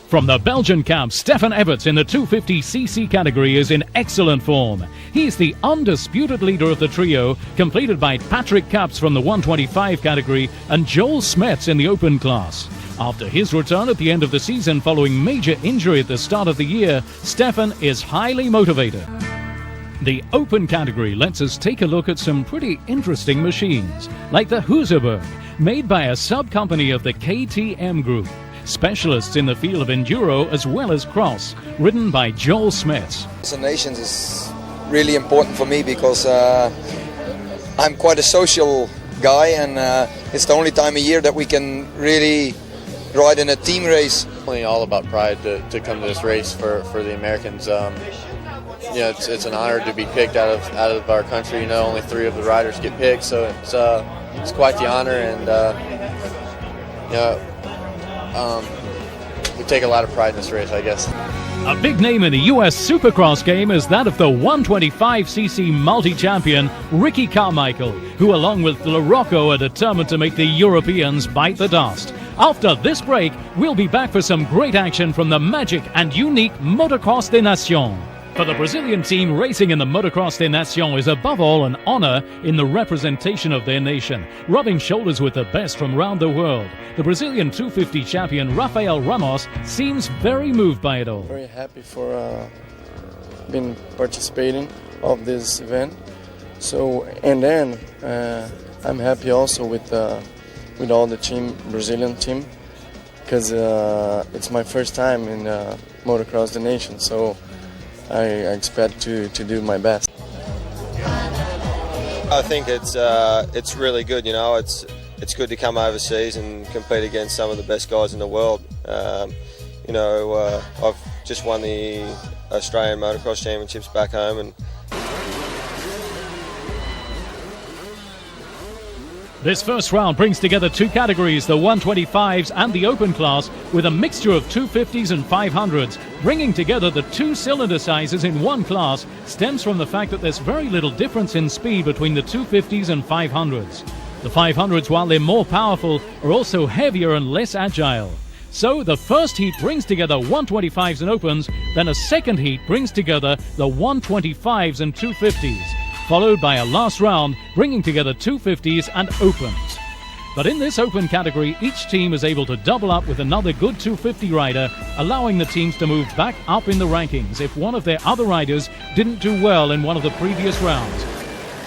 From the Belgian camp, Stefan Everts in the 250cc category is in excellent form. He's the undisputed leader of the trio, completed by Patrick Caps from the 125 category and Joel Smets in the open class. After his return at the end of the season following major injury at the start of the year, Stefan is highly motivated. The open category lets us take a look at some pretty interesting machines, like the Husaberg, made by a sub-company of the KTM Group. Specialists in the field of enduro as well as cross, ridden by Joel Smets. The Nations is really important for me because I'm quite a social guy, and it's the only time of year that we can really ride in a team race. All about pride to come to this race for the Americans. It's an honor to be picked out of our country. Only 3 of the riders get picked, so it's quite the honor, and we take a lot of pride in this race, I guess. A big name in the US Supercross game is that of the 125cc multi-champion Ricky Carmichael, who along with LaRocco are determined to make the Europeans bite the dust. After this break, we'll be back for some great action from the magic and unique Motocross des Nações. For the Brazilian team, racing in the Motocross des Nações is above all an honor in the representation of their nation, rubbing shoulders with the best from around the world. The Brazilian 250 champion Rafael Ramos seems very moved by it all. Very happy for being participating of this event. And then I'm happy also with all the Brazilian team, because it's my first time in Motocross des Nations. So I expect to do my best. I think it's really good. It's good to come overseas and compete against some of the best guys in the world. I've just won the Australian Motocross Championships back home, and this first round brings together 2 categories, the 125s and the open class, with a mixture of 250s and 500s. Bringing together the 2 cylinder sizes in one class stems from the fact that there's very little difference in speed between the 250s and 500s. The 500s, while they're more powerful, are also heavier and less agile. So the first heat brings together 125s and opens, then a second heat brings together the 125s and 250s. Followed by a last round bringing together 250s and opens. But in this open category, each team is able to double up with another good 250 rider, allowing the teams to move back up in the rankings if one of their other riders didn't do well in one of the previous rounds.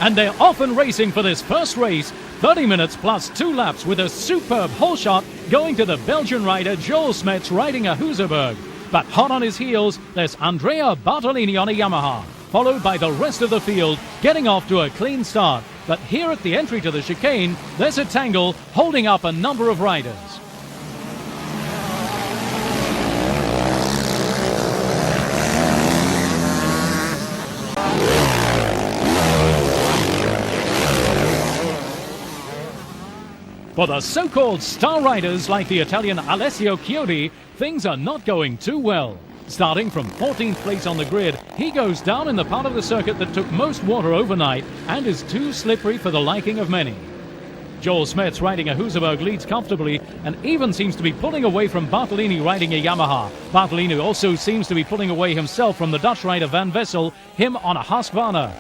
And they're off and racing for this first race, 30 minutes plus 2 laps, with a superb hole shot going to the Belgian rider Joel Smets riding a Husaberg. But hot on his heels, there's Andrea Bartolini on a Yamaha, followed by the rest of the field, getting off to a clean start. But here at the entry to the chicane, there's a tangle holding up a number of riders. For the so-called star riders like the Italian Alessio Chiodi, things are not going too well. Starting from 14th place on the grid, he goes down in the part of the circuit that took most water overnight and is too slippery for the liking of many. Joel Smets riding a Husaberg leads comfortably and even seems to be pulling away from Bartolini riding a Yamaha. Bartolini also seems to be pulling away himself from the Dutch rider Van Vessel, him on a Husqvarna.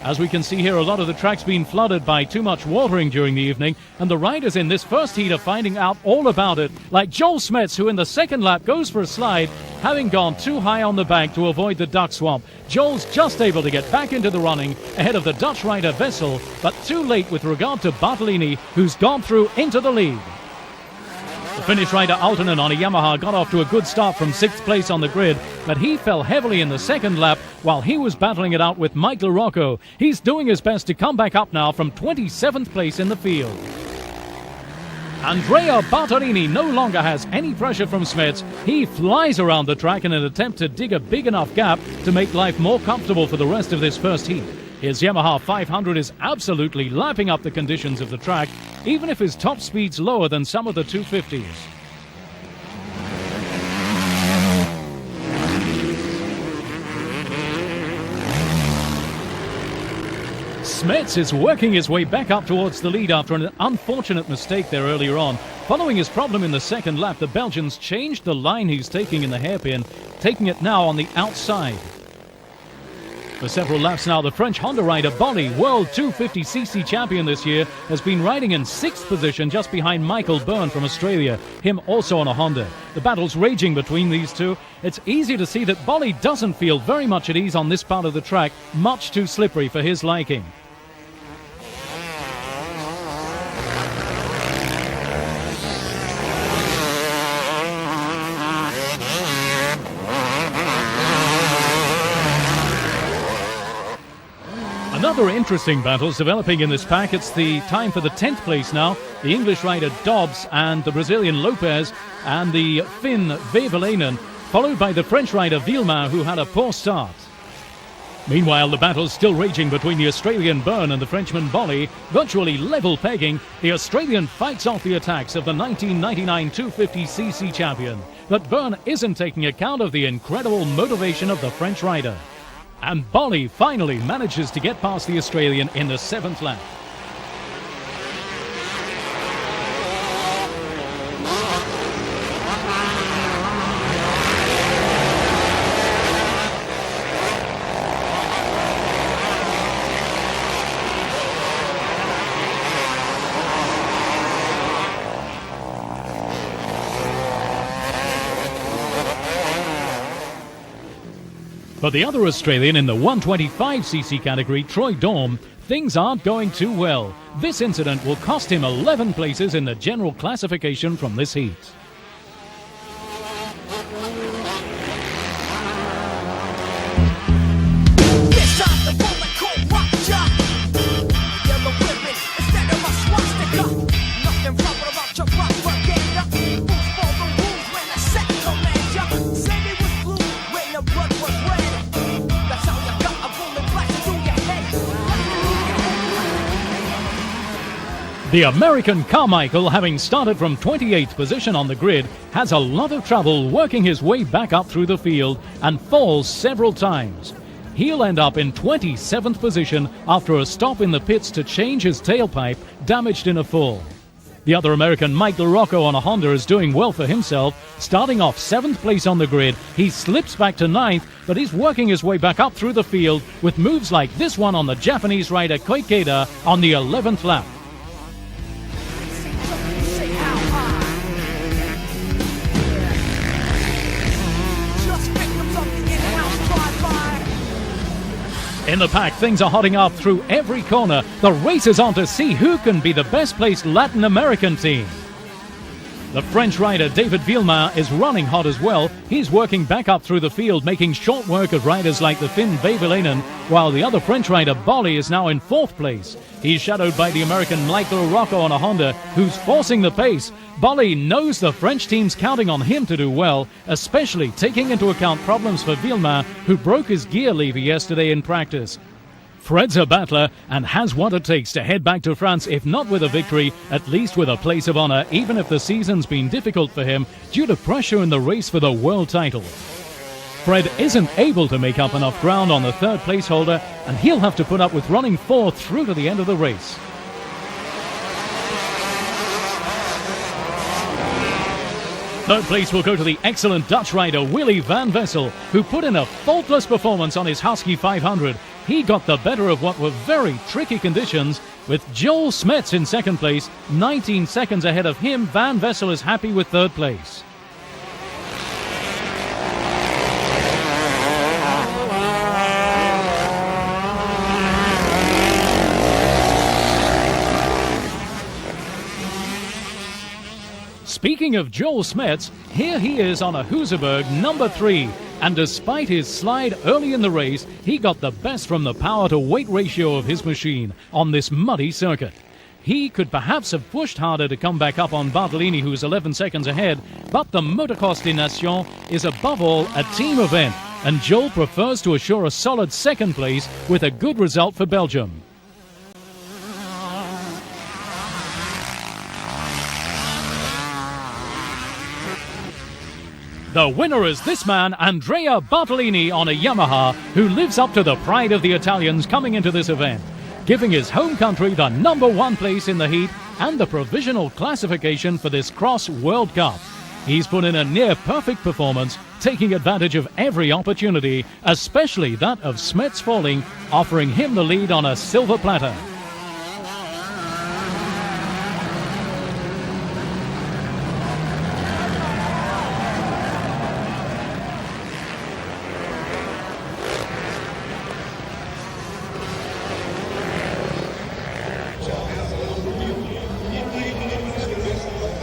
As we can see here, a lot of the track's been flooded by too much watering during the evening, and the riders in this first heat are finding out all about it, like Joel Smets, who in the second lap goes for a slide, having gone too high on the bank to avoid the duck swamp. Joel's just able to get back into the running ahead of the Dutch rider Vessel, but too late with regard to Bartolini, who's gone through into the lead. The Finnish rider Aaltonen on a Yamaha got off to a good start from 6th place on the grid, but he fell heavily in the second lap while he was battling it out with Mike LaRocco. He's doing his best to come back up now from 27th place in the field. Andrea Bartolini no longer has any pressure from Smets. He flies around the track in an attempt to dig a big enough gap to make life more comfortable for the rest of this first heat. His Yamaha 500 is absolutely lapping up the conditions of the track, even if his top speed's lower than some of the 250s. Smets is working his way back up towards the lead after an unfortunate mistake there earlier on, Following his problem in the second lap, the Belgians changed the line he's taking in the hairpin, taking it now on the outside. For several laps now, the French Honda rider Bolly, World 250cc champion this year, has been riding in 6th position just behind Michael Byrne from Australia, him also on a Honda. The battle's raging between these two. It's easy to see that Bolly doesn't feel very much at ease on this part of the track, much too slippery for his liking. Another interesting battle's developing in this pack. It's the time for the 10th place now. The English rider Dobbs and the Brazilian Lopez and the Finn Vevelainen, followed by the French rider Villemar, who had a poor start. Meanwhile, the battle's still raging between the Australian Byrne and the Frenchman Bolly, virtually level pegging. The Australian fights off the attacks of the 1999 250cc champion. But Byrne isn't taking account of the incredible motivation of the French rider. And Bolly finally manages to get past the Australian in the 7th lap. For the other Australian in the 125cc category, Troy Dorm, things aren't going too well. This incident will cost him 11 places in the general classification from this heat. The American Carmichael, having started from 28th position on the grid, has a lot of trouble working his way back up through the field and falls several times. He'll end up in 27th position after a stop in the pits to change his tailpipe, damaged in a fall. The other American, Mike LaRocco on a Honda, is doing well for himself. Starting off 7th place on the grid, he slips back to 9th, but he's working his way back up through the field with moves like this one on the Japanese rider Koikeda on the 11th lap. In the pack, things are hotting up through every corner. The race is on to see who can be the best placed Latin American team. The French rider David Villemar is running hot as well. He's working back up through the field, making short work of riders like the Finn Vevelainen, while the other French rider Bolly is now in 4th place. He's shadowed by the American Michael LaRocco on a Honda, who's forcing the pace. Bolly knows the French team's counting on him to do well, especially taking into account problems for Villemar, who broke his gear lever yesterday in practice. Fred's a battler and has what it takes to head back to France, if not with a victory, at least with a place of honour, even if the season's been difficult for him due to pressure in the race for the world title. Fred isn't able to make up enough ground on the 3rd placeholder, and he'll have to put up with running 4th through to the end of the race. Third place will go to the excellent Dutch rider Willy van Vessel, who put in a faultless performance on his Husky 500. He got the better of what were very tricky conditions, with Joel Smets in 2nd place. 19 seconds ahead of him, Van Vessel is happy with 3rd place. Speaking of Joel Smets, here he is on a Husaberg number 3, and despite his slide early in the race, he got the best from the power to weight ratio of his machine on this muddy circuit. He could perhaps have pushed harder to come back up on Bartolini, who's 11 seconds ahead, but the Motocross des Nações is above all a team event, and Joel prefers to assure a solid 2nd place with a good result for Belgium. The winner is this man, Andrea Bartolini on a Yamaha, who lives up to the pride of the Italians coming into this event, giving his home country the number 1 place in the heat and the provisional classification for this Cross World Cup. He's put in a near-perfect performance, taking advantage of every opportunity, especially that of Smets falling, offering him the lead on a silver platter.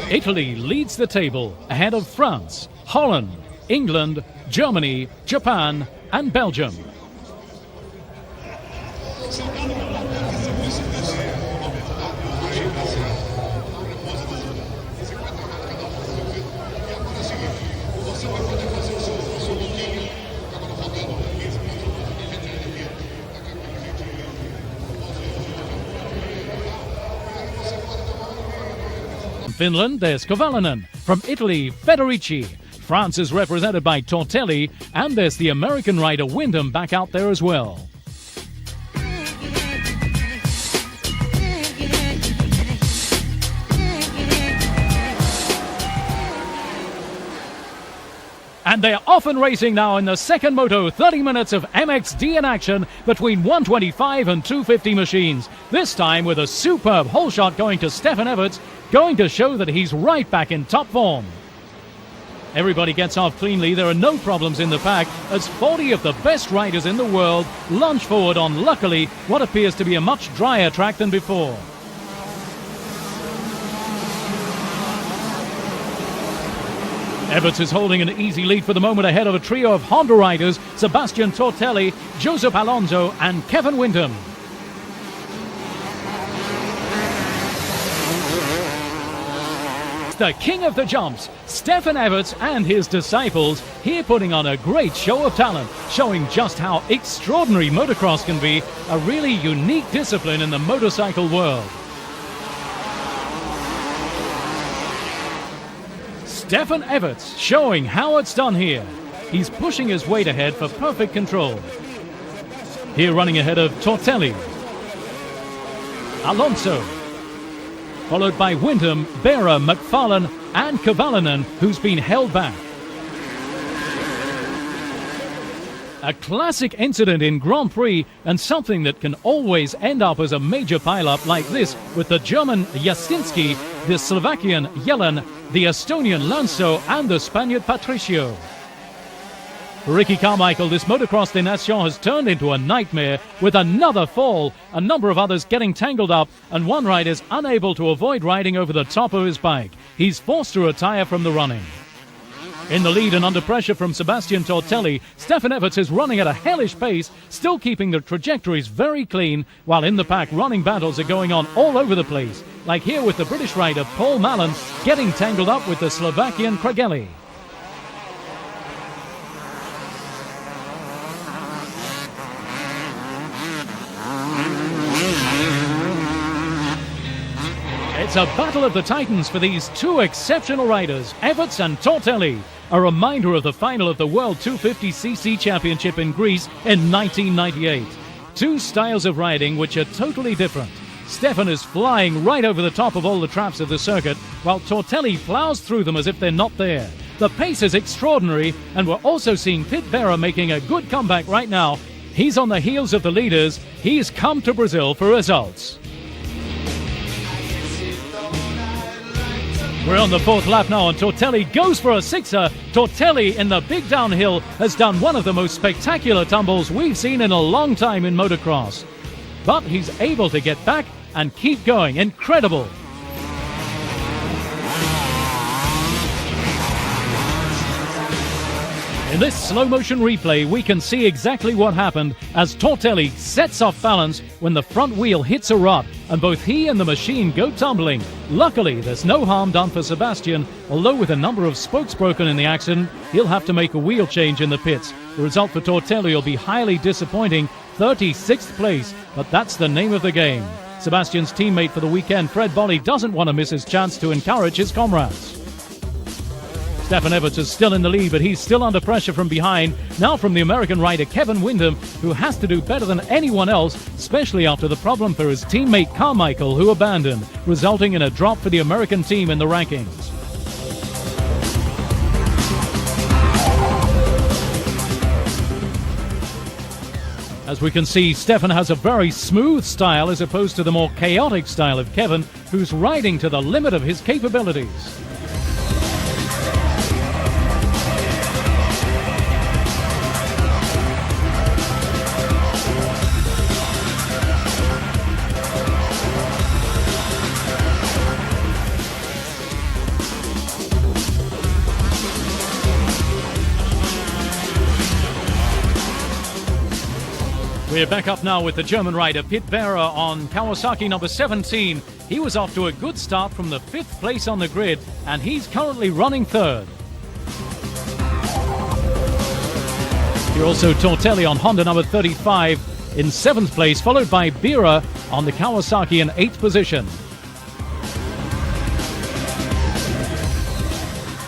Italy leads the table ahead of France, Holland, England, Germany, Japan and Belgium. Finland, there's Kovalainen. From Italy, Federici. France is represented by Tortelli, and there's the American rider Wyndham back out there as well. And they're off and racing now in the second moto. 30 minutes of MXDN action between 125 and 250 machines. This time with a superb hole shot going to Stefan Everts, going to show that he's right back in top form. Everybody gets off cleanly. There are no problems in the pack as 40 of the best riders in the world lunge forward on, luckily, what appears to be a much drier track than before. Everts is holding an easy lead for the moment ahead of a trio of Honda riders, Sebastian Tortelli, Joseph Alonso and Kevin Wyndham. The king of the jumps, Stefan Everts and his disciples, here putting on a great show of talent, showing just how extraordinary motocross can be, a really unique discipline in the motorcycle world. Stefan Everts showing how it's done here. He's pushing his weight ahead for perfect control. Here running ahead of Tortelli. Alonso. Followed by Wyndham, Bera, McFarlane and Kovalainen, who's been held back. A classic incident in Grand Prix and something that can always end up as a major pile-up like this with the German Jasinski, the Slovakian Jelen, the Estonian Lanso and the Spaniard Patricio. For Ricky Carmichael, this Motocross des Nações has turned into a nightmare with another fall, a number of others getting tangled up, and one rider is unable to avoid riding over the top of his bike. He's forced to retire from the running. In the lead and under pressure from Sebastian Tortelli, Stefan Everts is running at a hellish pace, still keeping the trajectories very clean, while in the pack running battles are going on all over the place, like here with the British rider Paul Mallon getting tangled up with the Slovakian Krageli. It's a battle of the titans for these two exceptional riders, Everts and Tortelli. A reminder of the final of the World 250cc Championship in Greece in 1998. Two styles of riding which are totally different. Stefan is flying right over the top of all the traps of the circuit, while Tortelli plows through them as if they're not there. The pace is extraordinary, and we're also seeing Pit Bera making a good comeback right now. He's on the heels of the leaders. He's come to Brazil for results. We're on the fourth lap now, and Tortelli goes for a sixer. Tortelli in the big downhill has done one of the most spectacular tumbles we've seen in a long time in motocross. But he's able to get back and keep going. Incredible. In this slow-motion replay, we can see exactly what happened as Tortelli sets off balance when the front wheel hits a rut, and both he and the machine go tumbling. Luckily, there's no harm done for Sebastian, although with a number of spokes broken in the accident, he'll have to make a wheel change in the pits. The result for Tortelli will be highly disappointing, 36th place, but that's the name of the game. Sebastian's teammate for the weekend, Fred Bolli, doesn't want to miss his chance to encourage his comrades. Stefan Everts is still in the lead, but he's still under pressure from behind. Now from the American rider Kevin Windham, who has to do better than anyone else, especially after the problem for his teammate Carmichael, who abandoned, resulting in a drop for the American team in the rankings. As we can see, Stefan has a very smooth style as opposed to the more chaotic style of Kevin, who's riding to the limit of his capabilities. We're back up now with the German rider Pit Vera on Kawasaki number 17. He was off to a good start from the 5th place on the grid, and he's currently running 3rd. Here also Tortelli on Honda number 35 in 7th place, followed by Bira on the Kawasaki in 8th position.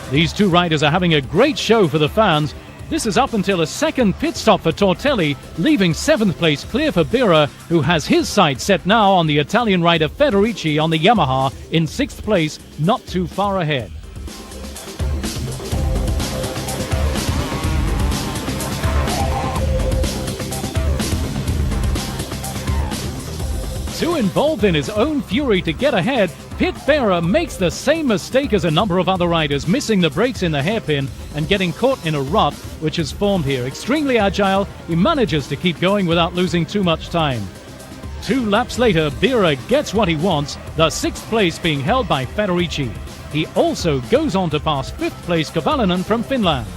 These two riders are having a great show for the fans. This is up until a second pit stop for Tortelli, leaving 7th place clear for Bira, who has his sights set now on the Italian rider Federici on the Yamaha in 6th place, not too far ahead. Too involved in his own fury to get ahead, Pit Vera makes the same mistake as a number of other riders, missing the brakes in the hairpin and getting caught in a rut which is formed here. Extremely agile, he manages to keep going without losing too much time. 2 laps later, Vera gets what he wants, the 6th place being held by Federici. He also goes on to pass 5th place Kavalainen from Finland.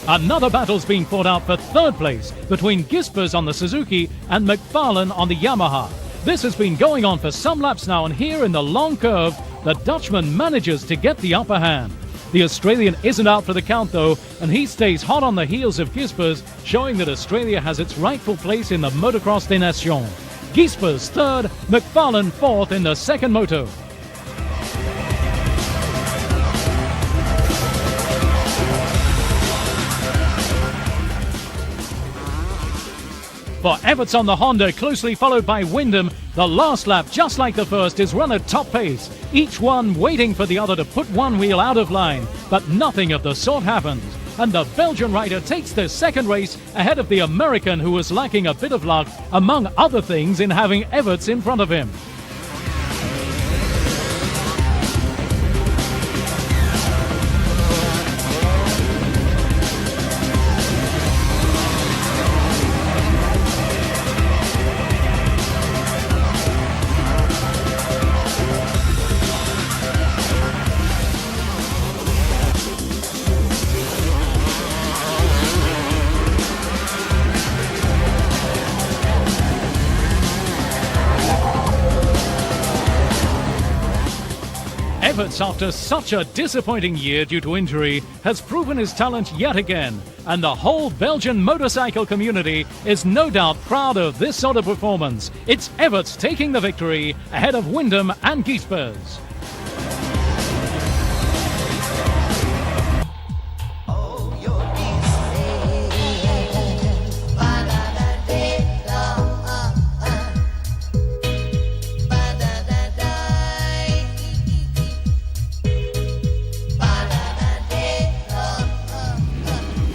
Another battle's being fought out for 3rd place between Gispers on the Suzuki and McFarlane on the Yamaha. This has been going on for some laps now, and here in the long curve, the Dutchman manages to get the upper hand. The Australian isn't out for the count though, and he stays hot on the heels of Gispers, showing that Australia has its rightful place in the Motocross des Nações. Gispers 3rd, McFarlane 4th in the second moto. For Everts on the Honda, closely followed by Windham, the last lap, just like the first, is run at top pace, each one waiting for the other to put one wheel out of line, but nothing of the sort happens, and the Belgian rider takes the second race ahead of the American, who was lacking a bit of luck, among other things, in having Everts in front of him. Everts, after such a disappointing year due to injury, has proven his talent yet again, and the whole Belgian motorcycle community is no doubt proud of this sort of performance. It's Everts taking the victory ahead of Windham and Gispers.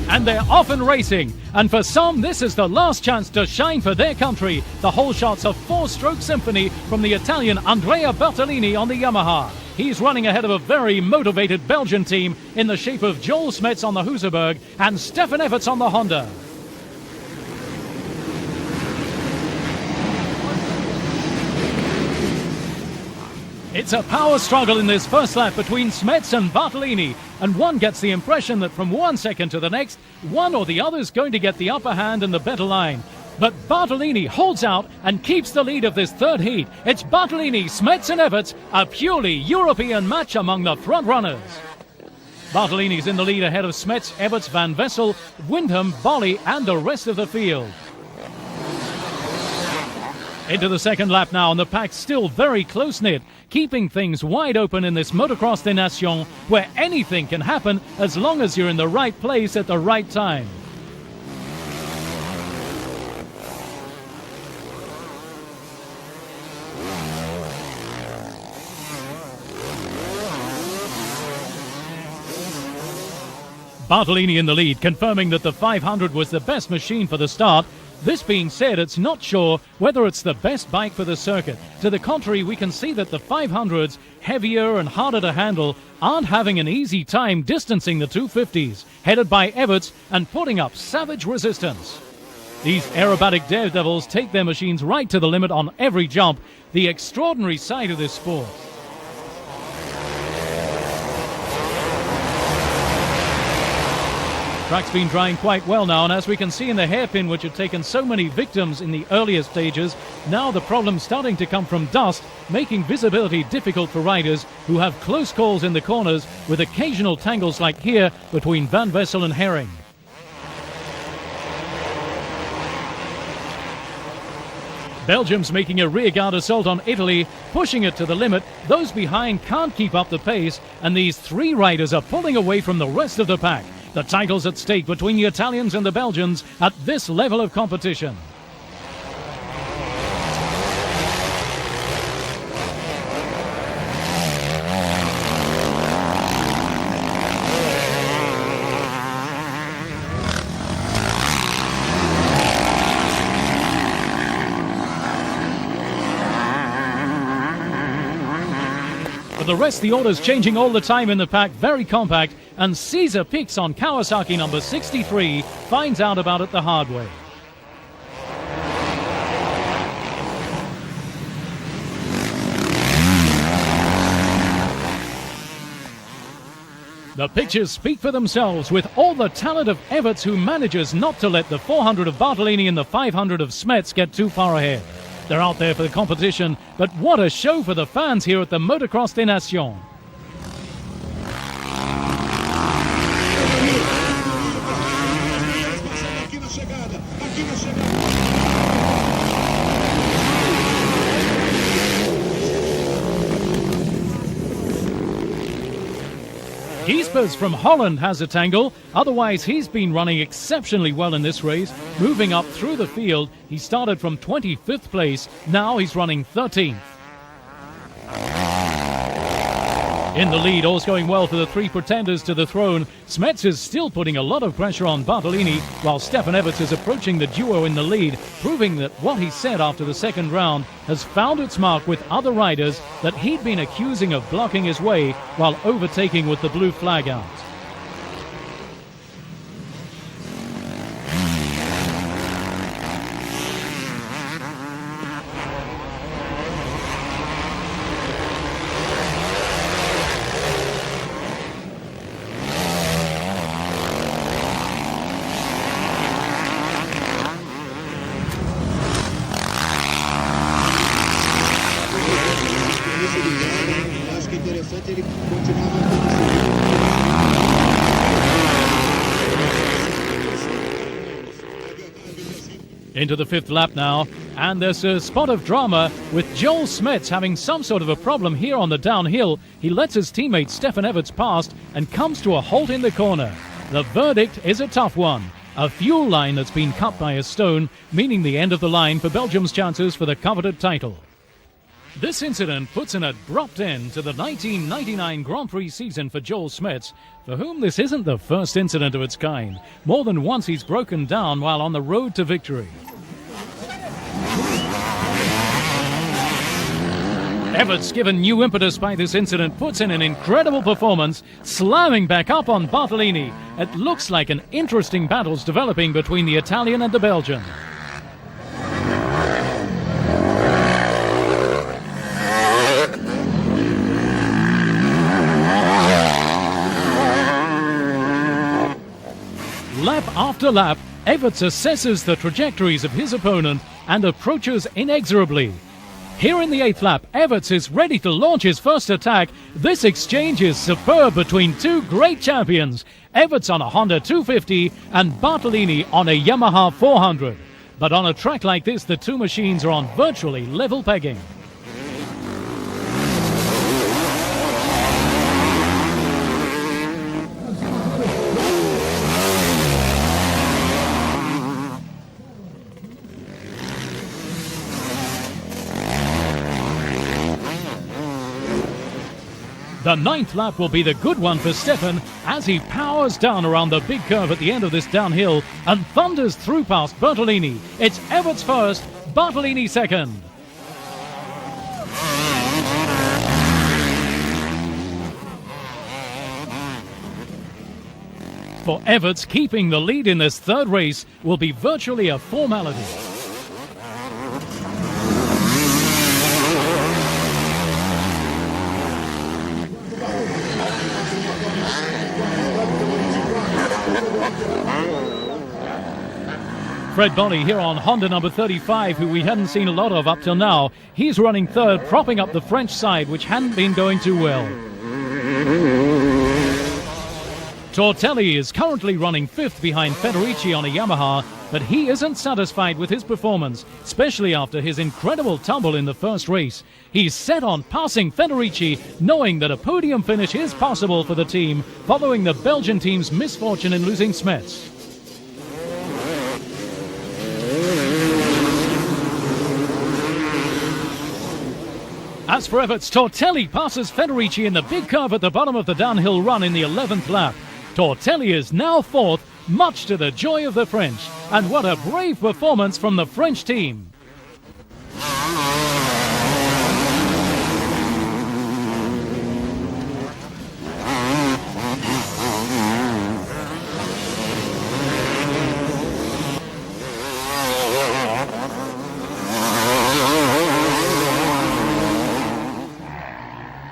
And they're off and racing, and for some this is the last chance to shine for their country. The whole shot's a 4-stroke symphony from the Italian Andrea Bertolini on the Yamaha. He's running ahead of a very motivated Belgian team in the shape of Joel Smets on the Husaberg and Stefan Everts on the Honda. It's a power struggle in this first lap between Smets and Bartolini, and one gets the impression that from 1 second to the next, one or the other's going to get the upper hand and the better line. But Bartolini holds out and keeps the lead of this third heat. It's Bartolini, Smets and Everts, a purely European match among the front runners. Bartolini's in the lead ahead of Smets, Everts, Van Vessel, Windham, Bolly and the rest of the field. Into the second lap now, and the pack's still very close-knit, keeping things wide open in this Motocross des Nações, where anything can happen as long as you're in the right place at the right time. Bartolini in the lead, confirming that the 500 was the best machine for the start. This being said, it's not sure whether it's the best bike for the circuit. To the contrary, we can see that the 500s, heavier and harder to handle, aren't having an easy time distancing the 250s, headed by Everts and putting up savage resistance. These aerobatic daredevils take their machines right to the limit on every jump, the extraordinary side of this sport. Track's been drying quite well now, and as we can see in the hairpin, which had taken so many victims in the earlier stages, now the problem's starting to come from dust, making visibility difficult for riders who have close calls in the corners with occasional tangles like here between Van Wessel and Herring. Belgium's making a rearguard assault on Italy, pushing it to the limit. Those behind can't keep up the pace, and these three riders are pulling away from the rest of the pack. The title's at stake between the Italians and the Belgians at this level of competition. For the rest, the order's changing all the time in the pack, very compact, and Caesar peaks on Kawasaki number 63, finds out about it the hard way. The pictures speak for themselves, with all the talent of Everts, who manages not to let the 400 of Bartolini and the 500 of Smets get too far ahead. They're out there for the competition, but what a show for the fans here at the Motocross des Nações. Giespers from Holland has a tangle. Otherwise, he's been running exceptionally well in this race, moving up through the field. He started from 25th place. Now he's running 13th. In the lead, all's going well for the three pretenders to the throne. Smets is still putting a lot of pressure on Bartolini, while Stefan Everts is approaching the duo in the lead, proving that what he said after the second round has found its mark with other riders that he'd been accusing of blocking his way while overtaking with the blue flag out. Into the fifth lap now, and there's a spot of drama with Joel Smets having some sort of a problem here on the downhill. He lets his teammate Stefan Everts past and comes to a halt in the corner. The verdict is a tough one. A fuel line that's been cut by a stone, meaning the end of the line for Belgium's chances for the coveted title. This incident puts an abrupt end to the 1999 Grand Prix season for Joel Smets, for whom this isn't the first incident of its kind. More than once he's broken down while on the road to victory. Everts, given new impetus by this incident, puts in an incredible performance, slamming back up on Bartolini. It looks like an interesting battle's developing between the Italian and the Belgian. Lap after lap, Everts assesses the trajectories of his opponent and approaches inexorably. Here in the eighth lap, Everts is ready to launch his first attack. This exchange is superb between two great champions, Everts on a Honda 250 and Bartolini on a Yamaha 400. But on a track like this, the two machines are on virtually level pegging. The 9th lap will be the good one for Stefan as he powers down around the big curve at the end of this downhill and thunders through past Bertolini. It's Everts first, Bartolini second. For Everts, keeping the lead in this third race will be virtually a formality. Fred Bolly here on Honda number 35, who we hadn't seen a lot of up till now. He's running third, propping up the French side, which hadn't been going too well. Tortelli is currently running fifth behind Federici on a Yamaha, but he isn't satisfied with his performance, especially after his incredible tumble in the first race. He's set on passing Federici, knowing that a podium finish is possible for the team, following the Belgian team's misfortune in losing Smets. As for Everts, Tortelli passes Federici in the big curve at the bottom of the downhill run in the 11th lap. Tortelli is now fourth, much to the joy of the French. And what a brave performance from the French team.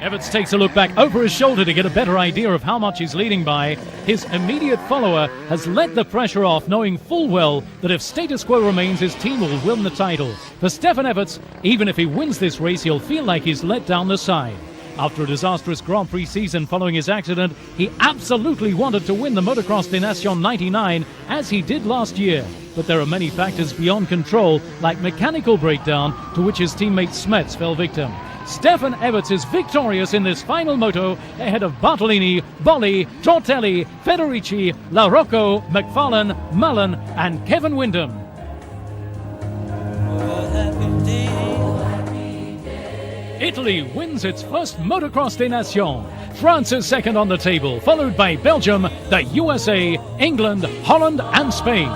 Everts takes a look back over his shoulder to get a better idea of how much he's leading by. His immediate follower has let the pressure off, knowing full well that if status quo remains, his team will win the title. For Stefan Everts, even if he wins this race, he'll feel like he's let down the side. After a disastrous Grand Prix season following his accident, he absolutely wanted to win the Motocross des Nações 99, as he did last year. But there are many factors beyond control, like mechanical breakdown, to which his teammate Smets fell victim. Stefan Everts is victorious in this final moto ahead of Bartolini, Bolly, Tortelli, Federici, LaRocco, McFarlane, Mullen and Kevin Windham. Italy wins its first Motocross des Nações. France is second on the table, followed by Belgium, the USA, England, Holland and Spain.